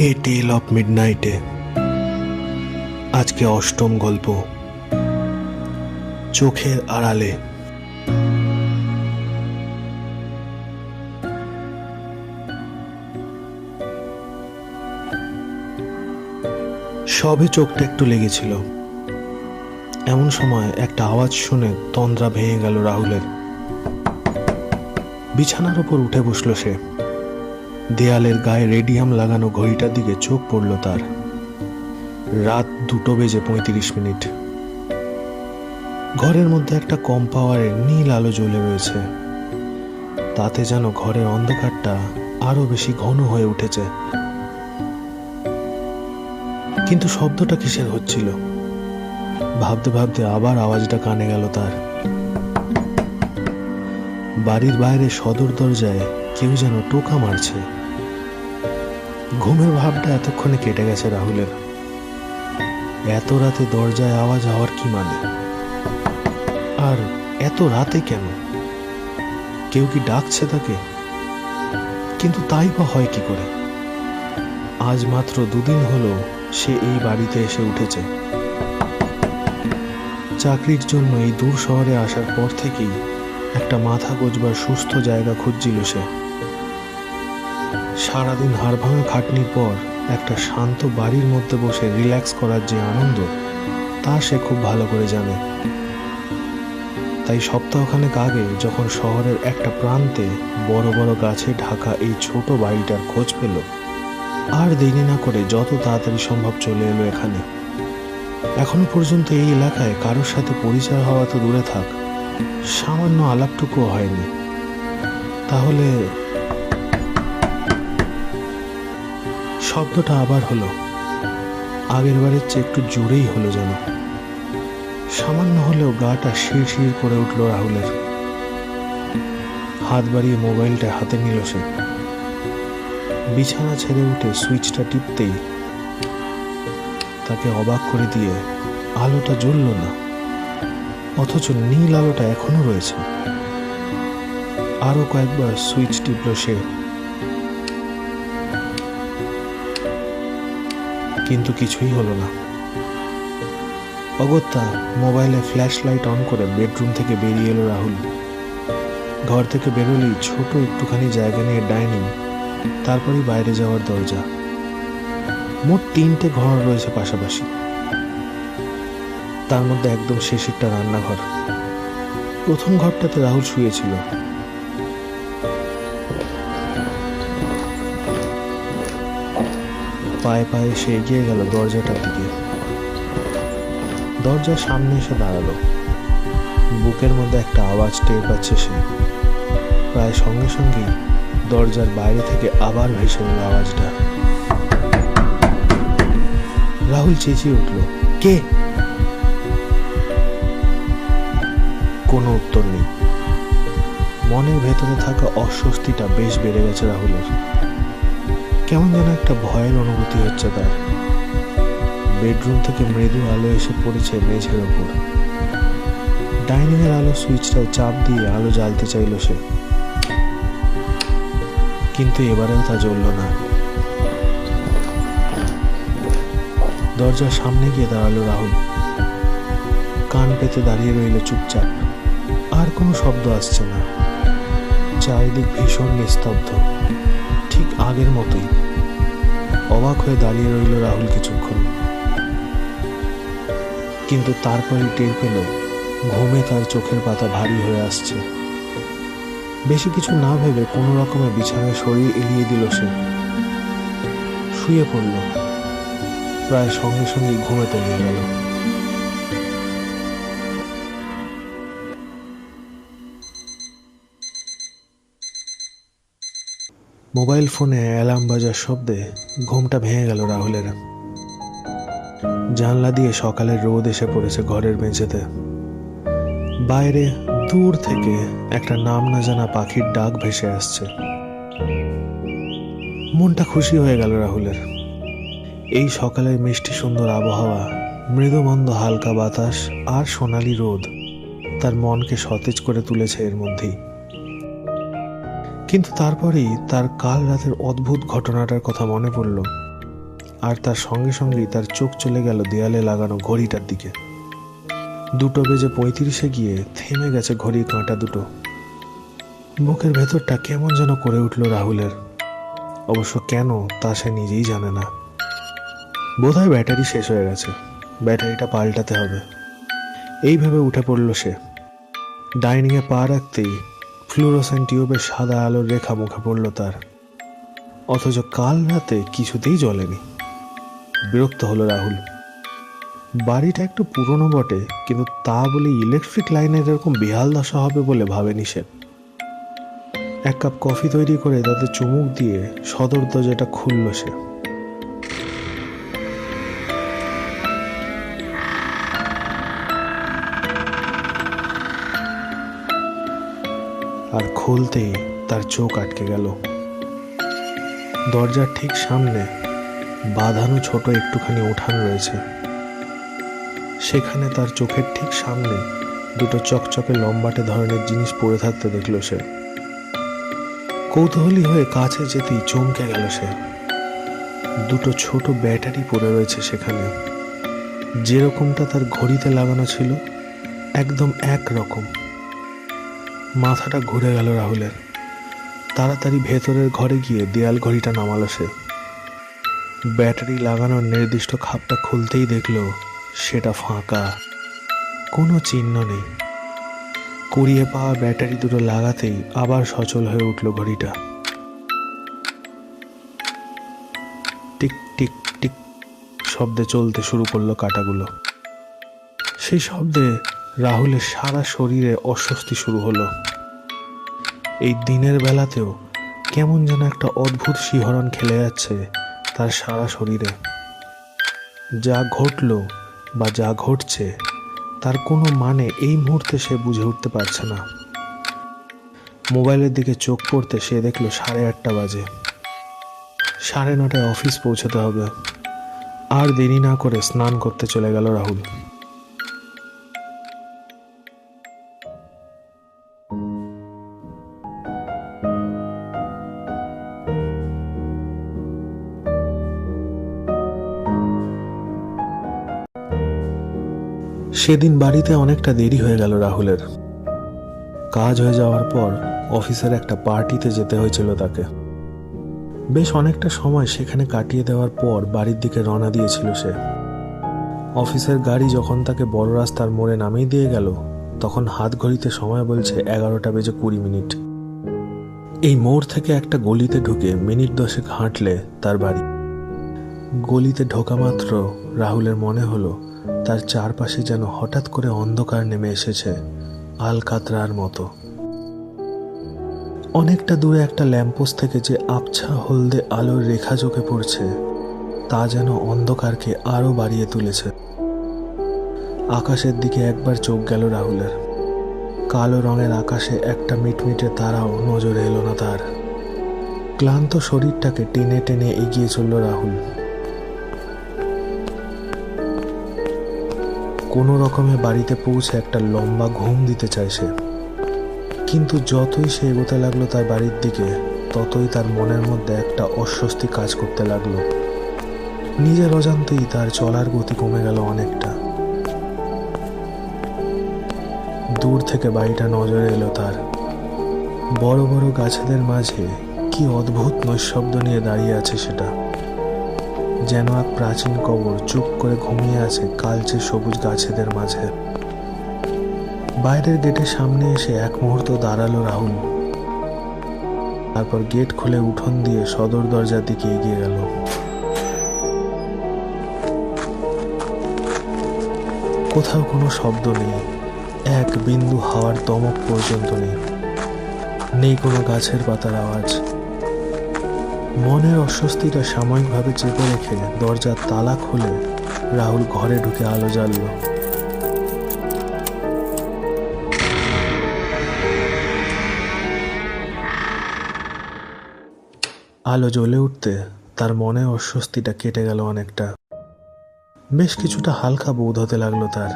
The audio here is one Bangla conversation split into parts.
এ টেল অফ মিডনাইটে আজকে অষ্টম গল্প, চোখের আড়ালে। সবে চোখটা একটু লেগেছিল, এমন সময় একটা আওয়াজ শুনে তন্দ্রা ভেঙে গেল রাহুলের। বিছানার উপর উঠে বসল সে। দেয়ালের গায়ে রেডিয়াম লাগানো ঘড়িটার দিকে চোখ পড়ল তার। রাত 2:35। ঘরের মধ্যে একটা কম পাওয়ারের নীল আলো জ্বলে রয়েছে, তাতে যেন ঘরের অন্ধকারটা আরো বেশি ঘন হয়ে উঠেছে। কিন্তু শব্দটা কিসের হচ্ছিল? ভাবতে ভাবতে আবার আওয়াজটা কানে গেল তার। বাড়ির বাইরে সদর দরজায় কেউ যেন টোকা মারছে। ঘুমের ভাবটা এতক্ষণে কেটে গেছে রাহুলের। এত রাতে দরজায় আওয়াজ হওয়ার কি মানে? আর এত রাতে কেন? কেউ কি ডাকছে তাকে? কিন্তু তাই বা হয় কি করে? আজ মাত্র 2 দিন হলো সে এই বাড়িতে এসে উঠেছে। চাকরির জন্য এই দূর শহরে আসার পর থেকেই একটা মাথা গোজবার সুস্থ জায়গা খুঁজছিল সে। সারাদিন হাড়ভাঙা খাটনির পর একটা শান্ত বাড়ির মধ্যে বসে রিল্যাক্স করার যে আনন্দ, তা সে খুব ভালো করে জানে। তাই সপ্তাহখানেক আগে যখন শহরের একটা প্রান্তে বড় বড় গাছে ঢাকা এই ছোট বাড়িটার খোঁজ পেল, আর দেরি না করে যত তাড়াতাড়ি সম্ভব চলে এলো এখানে। এখনো পর্যন্ত এই এলাকায় কারোর সাথে পরিচয় হওয়া তো দূরে থাক, সামান্য আলাপটুকুও হয়নি। তাহলে শব্দটা আবার হলো। আগের বারের চেয়ে একটু জোরেই হলো যেন। সামান্য হলেও গাটা শিরশির করে উঠল রাহুলের। হাত বাড়িয়ে মোবাইলটা হাতে নিল সে। বিছানা ছেড়ে উঠে সুইচটা টিপতেই তাকে অবাক করে দিয়ে আলোটা জ্বলল না, অথচ নীল আলোটা এখনো রয়েছে। আরো কয়েকবার সুইচ টিপল সে, কিন্তু কিছুই হলো না। অগত্যা মোবাইলে ফ্ল্যাশ লাইট অন করে বেডরুম থেকে বেরিয়ে এলো রাহুল। ঘর থেকে বেরোলেই ছোট একটুখানি জায়গা নিয়ে ডাইনিং, তারপরই বাইরে যাওয়ার দরজা। মোট 3টে ঘর রয়েছে পাশাপাশি। তার মধ্যে একদম শেষেরটা রান্নাঘর। প্রথম ঘরটাতে রাহুল শুয়েছিল। পায়ে পায়ে সে এগিয়ে গেল দরজাটার দিকে। দরজার সামনে এসে দাঁড়ালো। বুকের মধ্যে একটা আওয়াজ টের পাচ্ছে সে। প্রায় সঙ্গে সঙ্গেই দরজার বাইরে থেকে আবার ভেসে এলো আওয়াজটা। রাহুল চেঁচিয়ে উঠল, কে? কোনো উত্তর নেই। মনের ভেতরে থাকা অস্বস্তিটা বেশ বেড়ে গেছে রাহুলের। কেমন যেন একটা ভয়ের অনুভূতি হচ্ছে তার। বেডরুম থেকে মৃদু আলো এসে পড়েছে মেঝের ওপর। ডাইনিং এর আলো সুইচটায় চাপ দিয়ে আলো জ্বালতে চাইল সে, কিন্তু এবারেও তা জ্বলল না। দরজার সামনে গিয়ে দাঁড়ালো রাহুল। কান পেতে দাঁড়িয়ে রইল চুপচাপ। আর কোনো শব্দ আসছে না। চারিদিক ভীষণ নিস্তব্ধ, ঠিক আগের মতোই। অবাক হয়ে দাঁড়িয়ে রইল রাহুল কিছুক্ষণ, কিন্তু তারপরে টের পেল ঘুমে তার চোখের পাতা ভারী হয়ে আসছে। বেশি কিছু না ভেবে কোনো রকমে বিছানায় শরীর এলিয়ে দিল সে। শুয়ে পড়ল। প্রায় সঙ্গে সঙ্গে ঘুমে তলিয়ে গেল। মোবাইল ফোনে অ্যালার্ম বাজার শব্দে ঘুমটা ভেঙে গেল রাহুলের। জানলা দিয়ে সকালের রোদ এসে পড়েছে ঘরের মেঝেতে। বাইরে দূর থেকে একটা নাম না জানা পাখির ডাক ভেসে আসছে। মনটা খুশি হয়ে গেল রাহুলের। এই সকালের মিষ্টি সুন্দর আবহাওয়া, মৃদুমন্দ হালকা বাতাস আর সোনালি রোদ তার মনকে সতেজ করে তুলেছে এর মধ্যেই। কিন্তু তারপরেই তার কাল রাতের অদ্ভুত ঘটনাটার কথা মনে পড়ল। আর তার সঙ্গে সঙ্গেই তার চোখ চলে গেল দেয়ালে লাগানো ঘড়িটার দিকে। 2:35 গিয়ে থেমে গেছে ঘড়ির কাঁটা দুটো। বুকের ভেতরটা কেমন যেন করে উঠল রাহুলের। অবশ্য কেন তা সে নিজেই জানে না। বোধহয় ব্যাটারি শেষ হয়ে গেছে, ব্যাটারিটা পাল্টাতে হবে। এইভাবে উঠে পড়ল সে। ডাইনিংয়ে পা রাখতেই ফ্লুরোসেন্ট টিউবের সাদা আলোর রেখা মুখে পড়ল তার, অথচ কাল রাতে কিছুতেই জ্বলেনি। বিরক্ত হলো রাহুল। বাড়িটা একটু পুরনো বটে, কিন্তু তা বলে ইলেকট্রিক লাইনের এরকম বেহাল দশা হবে বলে ভাবেনি সে। এক কাপ কফি তৈরি করে তাতে চুমুক দিয়ে সদর দরজাটা খুলল সে। আর খুলতেই তার চোখ আটকে গেল। দরজার ঠিক সামনে বাঁধানো ছোট একটুখানি উঠান রয়েছে। সেখানে তার চোখের ঠিক সামনে দুটো চকচকে লম্বাটে ধরনের জিনিস পড়ে থাকতে দেখল সে। কৌতূহলী হয়ে কাছে যেতেই চমকে গেল সে। দুটো ছোট ব্যাটারি পড়ে রয়েছে সেখানে, যেরকমটা তার ঘড়িতে লাগানো ছিল একদম একরকম। মাথাটা ঘুরে গেল রাহুলের। তাড়াতাড়ি ভেতরের ঘরে গিয়ে দেয়াল ঘড়িটা নামালো সে। ব্যাটারি লাগানোর নির্দিষ্ট খাপটা খুলতেই দেখল সেটা ফাঁকা, কোনো চিহ্ন নেই। কুড়িয়ে পাওয়া ব্যাটারি দুটো লাগাতেই আবার সচল হয়ে উঠল ঘড়িটা। টিক টিক টিক শব্দে চলতে শুরু করলো কাঁটাগুলো। সেই শব্দে রাহুলের সারা শরীরে অস্বস্তি শুরু হলো। এই দিনের বেলাতেও কেমন যেন একটা অদ্ভুত শিহরণ খেলে যাচ্ছে তার সারা শরীরে। যা ঘটল বা যা ঘটছে তার কোনো মানে এই মুহূর্তে সে বুঝে উঠতে পারছে না। মোবাইলের দিকে চোখ পড়তে সে দেখল 8:30 বাজে। 9:30 অফিস পৌঁছতে হবে। আর দেরি না করে স্নান করতে চলে গেল রাহুল। সেদিন বাড়িতে অনেকটা দেরি হয়ে গেল রাহুলের। কাজ হয়ে যাওয়ার পর অফিসের একটা পার্টিতে যেতে হয়েছিল তাকে। বেশ অনেকটা সময় সেখানে কাটিয়ে দেওয়ার পর বাড়ির দিকে রওনা দিয়েছিল সে। অফিসের গাড়ি যখন তাকে বড় রাস্তার মোড়ে নামিয়ে দিয়ে গেল, তখন হাত ঘড়িতে সময় বলছে 11:20। এই মোড় থেকে একটা গলিতে ঢুকে মিনিট 10 হাঁটলে তার বাড়ি। গলিতে ঢোকা মাত্র রাহুলের মনে হলো তার চারপাশে যেন হঠাৎ করে অন্ধকার নেমে এসেছে আলকাতরার মতো। অনেকটা দূরে একটা ল্যাম্পপোস্ট থেকে যে আবছা হলদে আলোর রেখা চোখে পড়ছে তা যেন অন্ধকারকে আরো বাড়িয়ে তুলেছে। আকাশের দিকে একবার চোখ গেল রাহুলের। কালো রঙের আকাশে একটা মিটমিটে তারাও নজরে এলো না তার। ক্লান্ত শরীরটাকে টেনে টেনে এগিয়ে চলল রাহুল। কোনো রকমে বাড়িতে পৌঁছে একটা লম্বা ঘুম দিতে চায় সে, কিন্তু যতই সে এগোতে লাগলো তার বাড়ির দিকে, ততই তার মনের মধ্যে একটা অস্বস্তি কাজ করতে লাগলো। নিজের অজান্তেই তার চলার গতি কমে গেল অনেকটা। দূর থেকে বাড়িটা নজরে এলো তার। বড় বড় গাছেদের মাঝে কি অদ্ভুত নৈশব্দ নিয়ে দাঁড়িয়ে আছে সেটা, যেন এক প্রাচীন কবর চুপ করে ঘুমিয়ে আছে কালচে সবুজ গাছেদের মাঝে। বাইরের গেটের সামনে এসে এক মুহূর্ত দাঁড়ালো রাহুল। তারপর গেট খুলে উঠোন দিয়ে সদর দরজার দিকে এগিয়ে গেল। কোথাও কোনো শব্দ নেই, এক বিন্দু হাওয়ার দমক পর্যন্ত নেই, নেই কোনো গাছের পাতার আওয়াজ। মনের অস্বস্তিটা সাময়িকভাবে চেপে রেখে দরজার তালা খুলে রাহুল ঘরে ঢুকে আলো জ্বালল। আলো জ্বলে উঠতে তার মনে অস্বস্তিটা কেটে গেল অনেকটা। বেশ কিছুটা হালকা বোধ হতে লাগলো তার।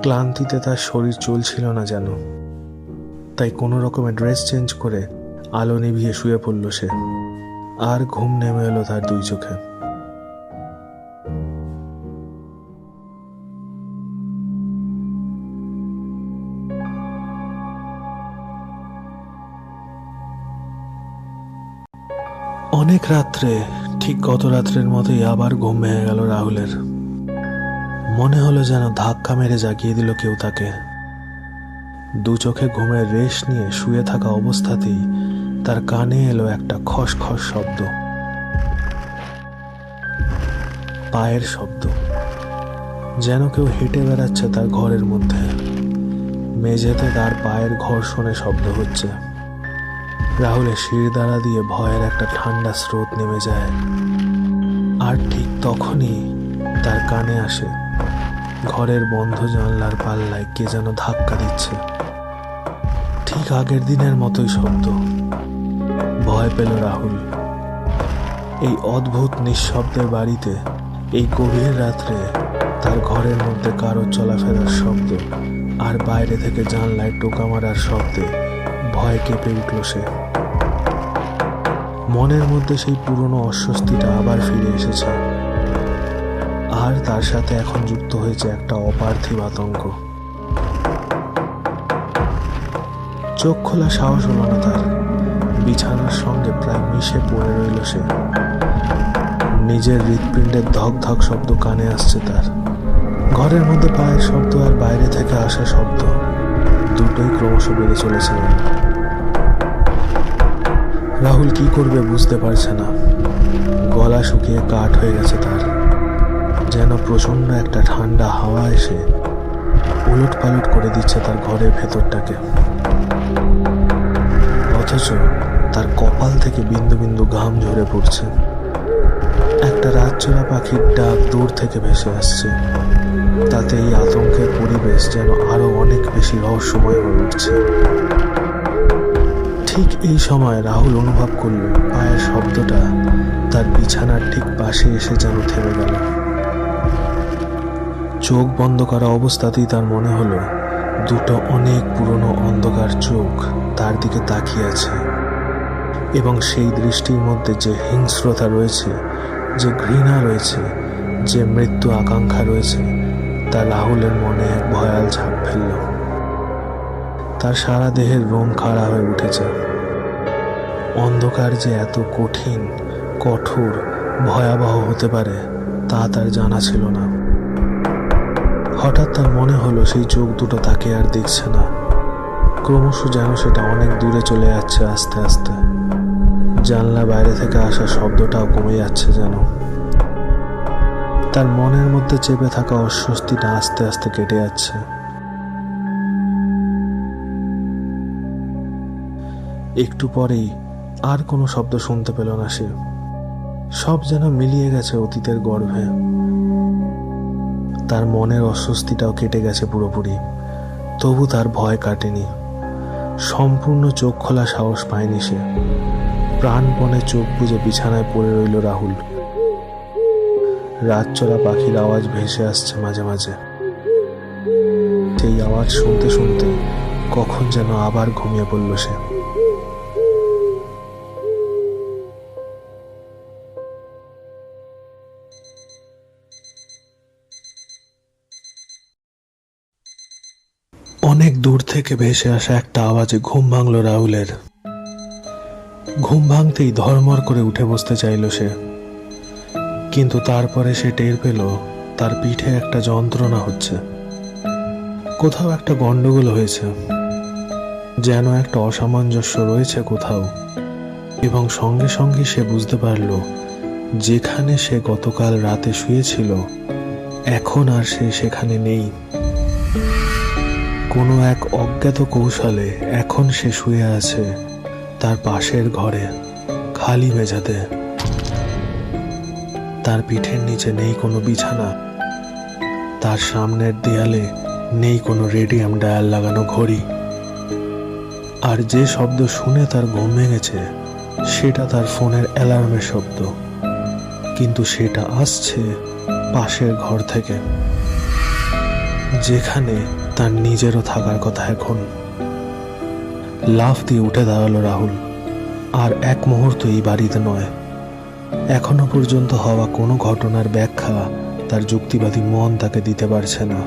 ক্লান্তিতে তার শরীর চলছিল না যেন। তাই কোনো রকমে ড্রেস চেঞ্জ করে আলো নিভিয়ে শুয়ে পড়ল সে। আর ঘুম নেমে এলো তার দুই চোখে। অনেক রাত্রে, ঠিক গত রাত্রের মতোই আবার ঘুম ভেঙে গেল রাহুলের। মনে হলো যেন ধাক্কা মেরে জাগিয়ে দিল কেউ তাকে। দু চোখে ঘুমের রেশ নিয়ে শুয়ে থাকা অবস্থাতেই তার কানে এলো একটা খসখস শব্দ, পায়ের শব্দ, যেন কেউ হেঁটে বেড়াচ্ছে তার ঘরের মধ্যে। মেঝেতে তার পায়ের ঘর্ষণে শব্দ হচ্ছে। রাহুলের শিরদাঁড়া দিয়ে ভয়ের একটা ঠান্ডা স্রোত নেমে যায়। আর ঠিক তখনই তার কানে আসে ঘরের বন্ধ জানলার পাল্লায় কে যেন ধাক্কা দিচ্ছে। ঠিক আগের দিনের মতোই শব্দ। ভয় পেল রাহুল। এই অদ্ভুত নিঃশব্দের বাড়িতে এই গভীর রাত্রে তার ঘরের মধ্যে কারোর চলাফেরার শব্দ আর বাইরে থেকে জানলায় টোকা মারার শব্দে ভয় কেঁপে উঠল সে। মনের মধ্যে সেই পুরনো অস্বস্তিটা আবার ফিরে এসেছে, আর তার সাথে এখন যুক্ত হয়েছে একটা অপার্থিব আতঙ্ক। চোখ খোলা সাহস হলো না তার। বিছানার সঙ্গে প্রায় মিশে পড়ে রইল সে। নিজের হৃৎপিণ্ডের ধক ধক শব্দ কানে আসছে তার। ঘরের মধ্যে পায়ের শব্দ আর বাইরে থেকে আসা শব্দ দুটোই ক্রমশ বেড়ে চলেছে। রাহুল কি করবে বুঝতে পারছে না। গলা শুকিয়ে কাঠ হয়ে গেছে তার। যেন প্রচন্ড একটা ঠান্ডা হাওয়া এসে উলট পালট করে দিচ্ছে তার ঘরের ভেতরটাকে। অথচ তার কপাল থেকে বিন্দু বিন্দু ঘাম ঝরে পড়ছে। একটা রাতচরা পাখির ডাক দূর থেকে ভেসে আসছে। তাতে এই আতঙ্কের পরিবেশ যেন আরো অনেক বেশি রহস্যময় হয়ে উঠছে। ঠিক এই সময় রাহুল অনুভব করল পায়ের শব্দটা তার বিছানার ঠিক পাশে এসে যেন থেমে গেল। চোখ বন্ধ করা অবস্থাতেই তার মনে হলো দুটো অনেক পুরনো অন্ধকার চোখ তার দিকে তাকিয়ে আছে, এবং সেই দৃষ্টির মধ্যে যে হিংস্রতা রয়েছে, যে ঘৃণা রয়েছে, যে মৃত্যু আকাঙ্ক্ষা রয়েছে, তা রাহুলের মনে এক ভয়াল ছাপ ফেলল। তার সারা দেহের রোম খাড়া হয়ে উঠেছে। অন্ধকার যে এত কঠিন, কঠোর, ভয়াবহ হতে পারে তা তার জানা ছিল না। হঠাৎ তার মনে হলো সেই চোখ দুটো তাকে আর দেখছে না। ক্রমশ যেন সেটা অনেক দূরে চলে যাচ্ছে আস্তে আস্তে। জানলা বাইরে থেকে আসা শব্দটাও কমে যাচ্ছে যেন। তার মনের মধ্যে চেপে থাকা অস্বস্তিটা আস্তে আস্তে কেটে যাচ্ছে। একটু পরেই আর কোনো শব্দ শুনতে পেল না সে। সব যেন মিলিয়ে গেছে অতীতের গর্ভে। তার মনের অস্বস্তিটাও কেটে গেছে পুরোপুরি। তবু তার ভয় কাটেনি। সম্পূর্ণ চোখ খোলা সাহস পায়নি সে। প্রাণপণে চোখ বুজে বিছানায় পড়ে রইল রাহুল। রাতচরা পাখির আওয়াজ ভেসে আসছে মাঝে মাঝে। সেই আওয়াজ শুনতে শুনতে কখন যেন আবার ঘুমিয়ে পড়ল সে। অনেক দূর থেকে ভেসে আসা একটা আওয়াজে ঘুম ভাঙল রাহুলের। ঘুম ভাঙতেই ধড়মড় করে উঠে বসতে চাইল সে, কিন্তু তারপরে সে টের পেল তার পিঠে একটা যন্ত্রণা হচ্ছে। কোথাও একটা গন্ডগোল হয়েছে, যেন একটা অসামঞ্জস্য রয়েছে কোথাও। এবং সঙ্গে সঙ্গে সে বুঝতে পারল যেখানে সে গতকাল রাতে শুয়েছিল এখন আর সে সেখানে নেই। কোনো এক অজ্ঞাত কৌশলে এখন সে শুয়ে আছে তার পাশের ঘরে, খালি মেঝেতে। তার পিঠের নিচে নেই কোনো বিছানা। তার সামনের দেয়ালে নেই কোনো রেডিয়াম ডায়াল লাগানো ঘড়ি। আর যে শব্দ শুনে তার ঘুম ভেঙেছে সেটা তার ফোনের অ্যালার্মের শব্দ, কিন্তু সেটা আসছে পাশের ঘর থেকে, যেখানে তার নিজেরও থাকার কথা। এখন লাফ দিয়ে উঠে দাঁড়ালো রাহুল। আর এক মুহূর্ত এই বাড়িতে নয়। এখনো পর্যন্ত হওয়া কোনো ঘটনার ব্যাখ্যা তার যুক্তিবাদী মন তাকে দিতে পারছে না।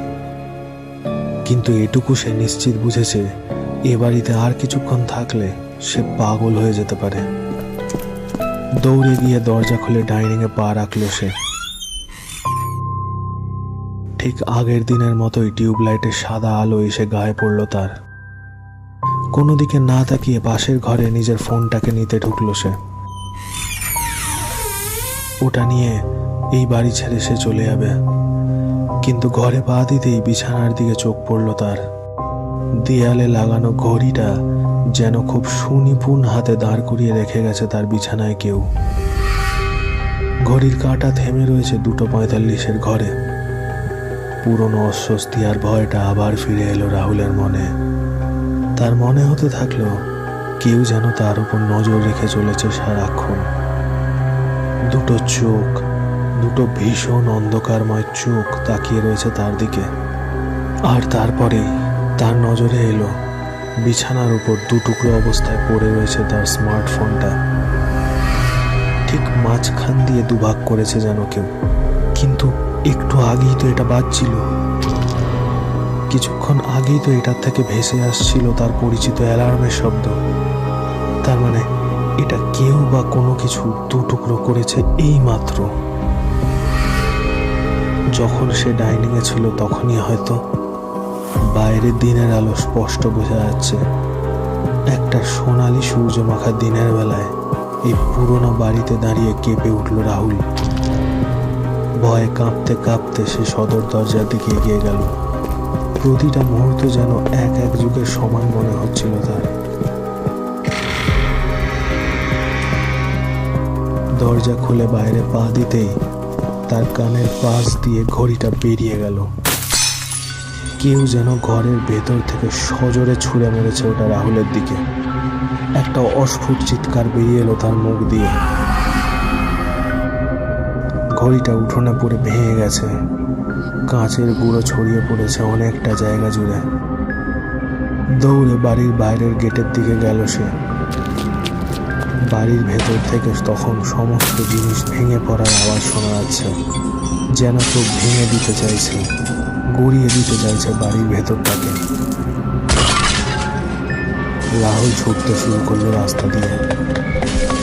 কিন্তু এটুকু সে নিশ্চিত বুঝেছে, এ বাড়িতে আর কিছুক্ষণ থাকলে সে পাগল হয়ে যেতে পারে। দৌড়ে গিয়ে দরজা খুলে ডাইনিংয়ে পা রাখলো সে। ঠিক আগের দিনের মতোই টিউবলাইটের সাদা আলো এসে গায়ে পড়ল তার। কোনো দিকে না তাকিয়ে পাশের ঘরে নিজের ফোনটাকে নিতে ঢুকলো সে। ওটা নিয়ে এই বাড়ি ছেড়ে সে চলে যাবে, কিন্তু ঘরে পা দিতেই বিছানার দিকে চোখ পড়ল তার। দেয়ালে লাগানো ঘড়িটা যেন খুব সুনিপুণ হাতে দাঁড় করিয়ে রেখে গেছে তার বিছানায় কেউ। ঘড়ির কাঁটা থেমে রয়েছে 2:45 ঘরে। পুরনো অস্বস্তি আর ভয়টা আবার ফিরে এলো রাহুলের মনে। তার মনে হতে থাকলো কেউ যেন তার উপর নজর রেখে চলেছে সারাক্ষণ। দুটো চোখ, দুটো ভীষণ অন্ধকারময় চোখ তাকিয়ে রয়েছে তার দিকে। আর তারপরেই তার নজরে এলো বিছানার উপর দুটুকরো অবস্থায় পড়ে রয়েছে তার স্মার্টফোনটা। ঠিক মাঝখান দিয়ে দুভাগ করেছে যেন কেউ, কিন্তু একটু আগেই তো এটা বাজছিল। কিছুক্ষণ আগেই তো এটার থেকে ভেসে আসছিল তার পরিচিত অ্যালার্মের শব্দ। তার মানে এটা কেউ বা কোনো কিছু দুটুকরো করেছে এই মাত্র। যখন সে ডাইনিংয়ে ছিল তখনই হয়তো। বাইরের দিনের আলো স্পষ্ট বোঝা যাচ্ছে। একটা সোনালি সূর্য মাখা দিনের বেলায় এই পুরোনো বাড়িতে দাঁড়িয়ে কেঁপে উঠল রাহুল। ভয়ে কাঁপতে কাঁপতে সে সদর দরজার দিকে এগিয়ে গেল। প্রতিটা মুহূর্ত যেন এক এক যুগের সময় মনে হচ্ছিল তার। দরজা খুলে বাইরে পা দিতেই তার কানের পাশ দিয়ে ঘড়িটা বেরিয়ে গেল। কেউ যেন ঘরের ভেতর থেকে সজোরে ছুঁড়ে মেরেছে ওটা রাহুলের দিকে। একটা অস্ফুট চিৎকার বেরিয়ে এলো তার মুখ দিয়ে। ঘড়িটা উঠোনে পড়ে ভেঙে গেছে। কাঁচের গুঁড়ো ছড়িয়ে পড়েছে অনেকটা জায়গা জুড়ে। দৌড়ে বাড়ির বাইরের গেটের দিকে গেল সে। বাড়ির ভেতর থেকে তখন সমস্ত জিনিস ভেঙে পড়ার আওয়াজ শোনা যাচ্ছে। যেন কেউ ভেঙে দিতে চাইছে, গড়িয়ে দিতে চাইছে বাড়ির ভেতরটাকে। রাহুল ছুটতে শুরু করলো রাস্তা দিয়ে।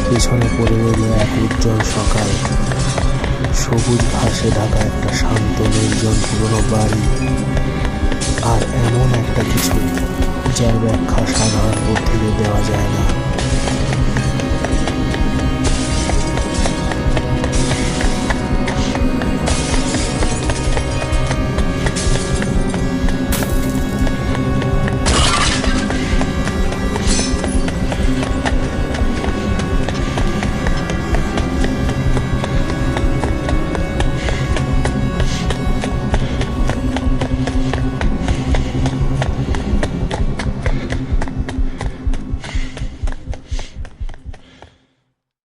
পেছনে পড়ে রইল এক উজ্জ্বল সকাল। সবুজ ঘাসে ঢাকা একটা শান্ত নির্জন পুরনো বাড়ি। আর এমন একটা কিছু যার ব্যাখ্যা সাধারণ বুদ্ধিতে দেওয়া যায় না।